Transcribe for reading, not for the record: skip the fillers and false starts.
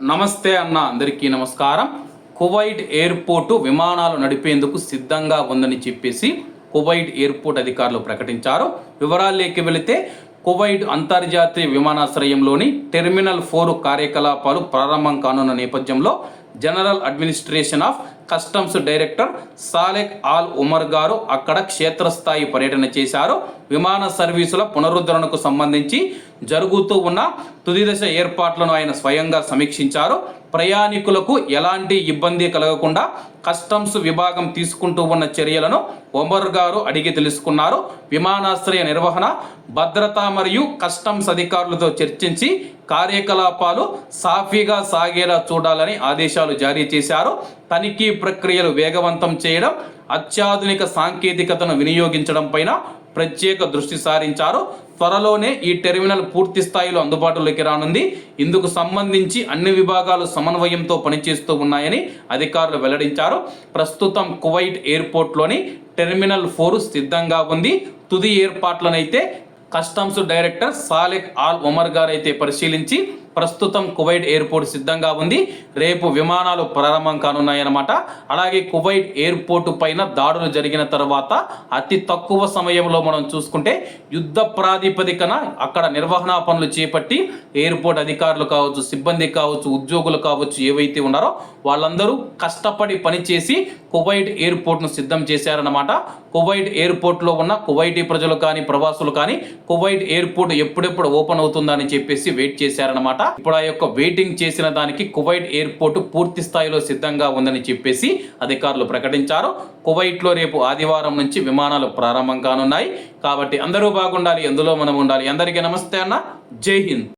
నమస్తే అన్న, అందరికీ నమస్కారం. కువైట్ ఎయిర్పోర్టు విమానాలు నడిపేందుకు సిద్ధంగా ఉందని చెప్పేసి కువైట్ ఎయిర్పోర్ట్ అధికారులు ప్రకటించారు. వివరాల్లోకి వెళితే కువైట్ అంతర్జాతీయ విమానాశ్రయంలోని టెర్మినల్ 4 కార్యకలాపాలు ప్రారంభం కానున్న నేపథ్యంలో general administration of customs director Salek al Omar గారు అక్కడ క్షేత్రస్థాయి పర్యటన చేశారు. విమాన సర్వీసుల పునరుద్ధరణకు సంబంధించి జరుగుతూ ఉన్న తుది దశ ఏర్పాట్లను ఆయన స్వయంగా సమీక్షించారు. ప్రయాణికులకు ఎలాంటి ఇబ్బంది కలగకుండా కస్టమ్స్ విభాగం తీసుకుంటూ ఉన్న చర్యలను ఉమర్ గారు అడిగి తెలుసుకున్నారు. విమానాశ్రయ నిర్వహణ, భద్రత మరియు కస్టమ్స్ అధికారులతో చర్చించి కార్యకలాపాలు సాఫీగా సాగేలా చూడాలని ఆదేశాలు జారీ చేశారు. తనిఖీ ప్రక్రియలు వేగవంతం చేయడం, అత్యాధునిక సాంకేతికతను వినియోగించడం పైన ప్రత్యేక దృష్టి సారించారు. త్వరలోనే ఈ టెర్మినల్ పూర్తి స్థాయిలో అందుబాటులోకి రానుంది. ఇందుకు సంబంధించి అన్ని విభాగాలు సమన్వయంతో పనిచేస్తూ ఉన్నాయని అధికారులు వెల్లడించారు. ప్రస్తుతం కువైట్ ఎయిర్పోర్ట్లోని టెర్మినల్ 4 సిద్ధంగా ఉంది. తుది ఏర్పాట్లనైతే customs director Salek al Omar గారు అయితే పరిశీలించి ప్రస్తుతం కువైట్ ఎయిర్పోర్ట్ సిద్ధంగా ఉంది. రేపు విమానాలు ప్రారంభం కానున్నాయన్నమాట. అలాగే కువైట్ ఎయిర్పోర్టు పైన దాడులు జరిగిన తర్వాత అతి తక్కువ సమయంలో మనం చూసుకుంటే యుద్ధ ప్రాతిపదికన అక్కడ నిర్వహణ పనులు చేపట్టి ఎయిర్పోర్ట్ అధికారులు కావచ్చు, సిబ్బంది కావచ్చు, ఉద్యోగులు కావచ్చు, ఏవైతే ఉన్నారో వాళ్ళందరూ కష్టపడి పనిచేసి కువైట్ ఎయిర్పోర్ట్ను సిద్ధం చేశారన్నమాట. కువైట్ ఎయిర్పోర్ట్లో ఉన్న కువైటీ ప్రజలు కానీ, ప్రవాసులు కానీ కువైట్ ఎయిర్పోర్ట్ ఎప్పుడెప్పుడు ఓపెన్ అవుతుందని చెప్పేసి వెయిట్ చేశారన్నమాట. ఇప్పుడు ఆ యొక్క వెయిటింగ్ చేసిన దానికి కువైట్ ఎయిర్పోర్ట్ పూర్తి స్థాయిలో సిద్ధంగా ఉందని చెప్పేసి అధికారులు ప్రకటించారు. కువైట్లో రేపు ఆదివారం నుంచి విమానాలు ప్రారంభం కానున్నాయి. కాబట్టి అందరూ బాగుండాలి, ఎందులో మనం ఉండాలి. అందరికీ నమస్తే అన్న, జై హింద్.